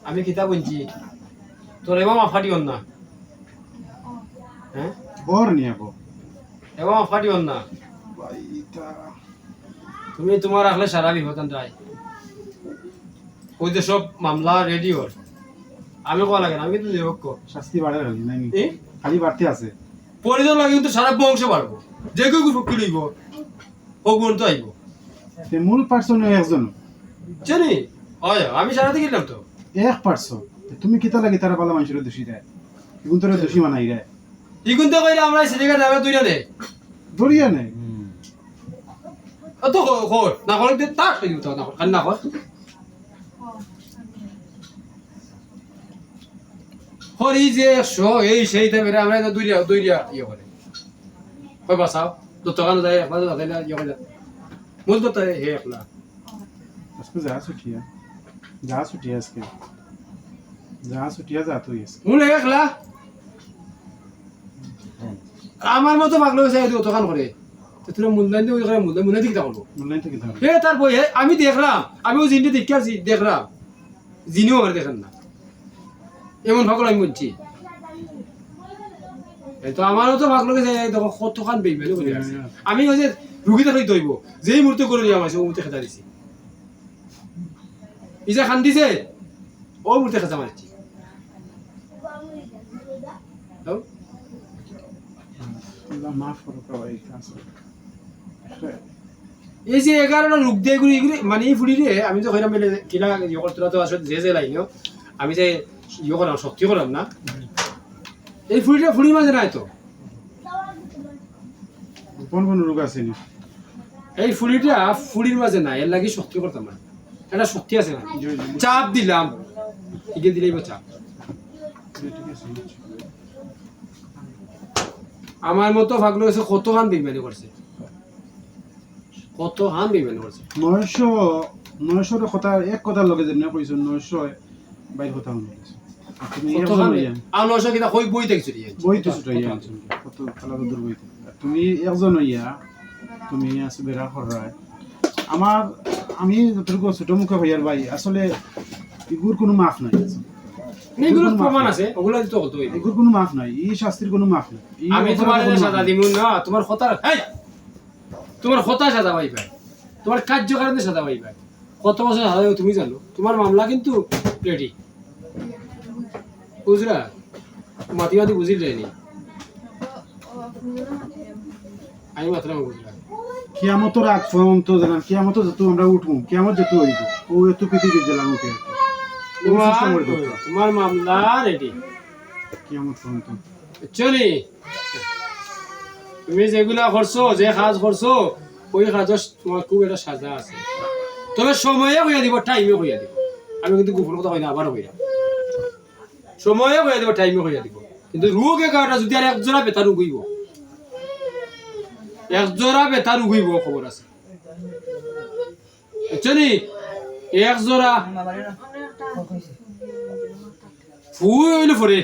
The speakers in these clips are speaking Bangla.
আমি কিতা বলছি তোর এবার মাফাটি হন না হ্যাঁ বর নিয়ে বো এবার মাফাটি হন না ভাইটা তুমি তোমার রাখলে সারা বিপদান যায় ওই যে সব মামলা রেডি হল আমি কোয়া লাগে না আমি কিন্তু দেবক শাস্তি বাড়ে খালি নাই এ খালি বাড়তে আছে পরিজন লাগে কিন্তু সারা বংশ বাড়বো যে কেউ ফুকি লইব অগুণ তো আইব তে মূল পার্সন একজন জানি হয় আমি সারা দিকে গেলাম তো এক পার্সন তুমি কিতা লাগি তারা ভালো মানুষের দোষী দেয় এগুন তোরা দোষী মানাই রে ইগুন তো কইলে আমরা সিলেক্ট যাবে দুইটা দে দরিয়া নেই তো খোর না খোর দে তাক কই তো না খান না খোর খোর এই যে শো এই সেইটা বেরে আমরা দুইটা ইয়ে করে কই বাসাও তো তখন যায় বাজা যায় না ইয়ে করে মূল তো হে একলা আজকে যা ছুটিয়া আজকে যা ছুটিয়া যা তুই আজকে মূল একলা আমার মতো পাগল হয়েছে এই দোকান করে তো তোরা মূল্যায়ন দিয়ে ওই করে মূল্যায়ন দিকে করবো মূল্যায়ন থেকে দাও হে তার বই আমি দেখলাম আমি ওই জিনটি দেখে আসছি দেখলাম জিনিও আমার দেখেন না এমন সকল আমি বলছি এই তো আমারও তো ভাগ লাগে দেখো কতখান বেইবে আমি ওই যে রুগীটা হইতে হইব যেই মুহূর্তে করে নিয়ে আমাছে ও মুহূর্তে খেতা দিছি এই যে খান দিছে ও মুহূর্তে খেতা মারছি আল্লাহ মাফ করো ভাই কাছে এই যে 11টা রোগ দিয়ে এগুলি মানে এই ফুড়ি রে আমি তো কইরাম বলে কিলা ইয়ে করতরা তো আসলে যে লাইনও আমি যে ইয়ে করলাম শক্তি করলাম না এই ফুড়িটা ফুড়ির মাঝে নাই তো কোন কোন রোগ আছে নি এই ফুড়িটা ফুড়ির মাঝে নাই এর লাগি শক্তি করতাম না এটা শক্তি আছে না চাপ দিলাম ইগে দিলেই চাপ আমার মতো ভাগলো হয়েছে কত হান বেইমানি করছে কত হান বেইমানি করছে 900 কথা এক কথার লগে যেমন কইছো 900 বাইর কথা মনে হইছে তুমি কত হান আর 900 কিটা কই বই দেখছ রে বই তো ছুটাইয়া কত আলাদা দূর বইতে তুমি একজন হইয়া তুমি আসবে রাখর রায় আমি যতটুকু ছোট মুখে হইয়ার ভাই আসলে এগুর কোনো মাফ নাই এগুলো প্রমাণ আছে ওগুলো তো হতো এগুর কোনো মাফ নাই এই শাস্তির কোনো মাফ নাই আমি তোমার সাজা দিমু না তোমার কথা এই তোমার কথা সাজা ভাই ভাই তোমার কার্যকারণে সাজা ভাই ভাই কত বছর সাজা তুমি জানো তোমার মামলা কিন্তু রেডি বুঝলা মাতি মাতি বুঝিল যায়নি আমি মাত্রা বুঝলাম কিয়ামতের আগ পর্যন্ত জানেন কিয়ামত যত আমরা উঠবো কিয়ামত যত হইব ও এত পৃথিবীর জেলা উঠে তোমার মামলা রেডি কিয়ামত পর্যন্ত চলি তুমি যেগুলা করছো যে কাজ করছো ওই কাজের তোমার খুব একটা সাজা আছে তবে সময়ে হইয়া দিব টাইমে হইয়া দিব আমি কিন্তু গোপন কথা হয় না আবার হইয়া সময়ে হইয়া দিব টাইমে হইয়া দিব কিন্তু রোগ এগারোটা যদি আর একজোড়া বেতা রোগ হইব একজোড়া বেতা রোগ হইব খবর আছে চলি একজোড়া ফুই হইলে ফরে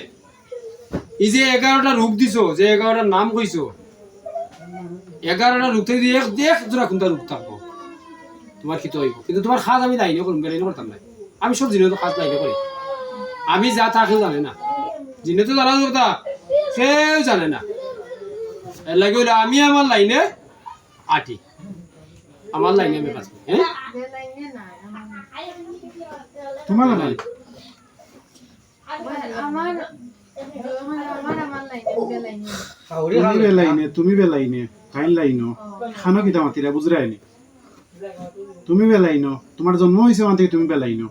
এই যে 11টা রোগ দিছো যে 11টার নাম কইছো 11টা রোগ থেকে এক জোড়া কোনটা রোগ থাকবো তোমার কি তো হইব কিন্তু তোমার খাজ আমি লাইনে করুন বেলাইনে করতাম না আমি সব জিনিস তো খাজ লাইনে করি আমি যা তা কেউ জানে না জিনে তো জানা কথা কেউ জানে না এর লাগে হইলে আমি আমার লাইনে আটি আমার লাইনে আমি কাজ করি হ্যাঁ তোমার নাই তুমি বেলাইনে কাইন লাইনো খানো কিতা মাতিরা বুঝরাইনি তুমি বেলাইনো তোমার জন্ম হয়েছে মান থেকে তুমি বেলাইনো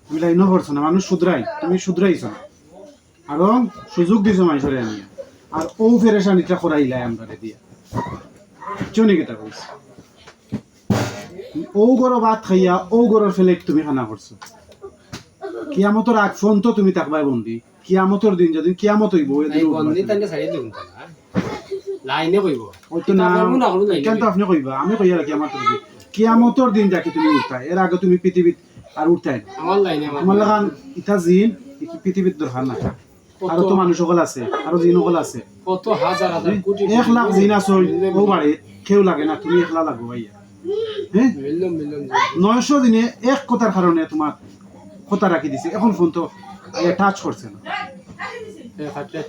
তুমি লাইনো করছো না মানুষ শুধরাই তুমি শুধরাইছ না আর সুযোগ দিছো মানুষের আনিয়া আর ও ফেরেশানিটা করাইলাই আমরা দিয়া চনি কেটা কইছে ও গরো ভাত খাইয়া ও গরোর ফেলে তুমি খানা করছো কিয়ামতের আগ পর্যন্ত তুমি থাকবাই বন্দি কিয়ামতের দিন যদি কিয়ামত হইব বন্দি তাইলে ছাড়ি দিন লাইনে কইব ওই তো না কেন তো আপনি কইবা আমি কইয়া রাখি আমার তো কিয়ামতের দিন যাকে তুমি উঠতাই এর আগে তুমি পৃথিবীত আর উঠতাই আমার লাইনে আমার লাগান ইতা জিন পৃথিবীত দরকার না আরো তো মানুষ সকল আছে আরো জিন সকল আছে কত হাজার হাজার কোটি 1 লাখ জিন আছে ও বাড়ি কেউ লাগে না তুমি একলা লাগো ভাইয়া হ্যাঁ মিললাম 900 দিনে এক কথার কারণে তোমার কথা রাখি দিছে এখন ফোন তো টাচ করছে না এ খাটে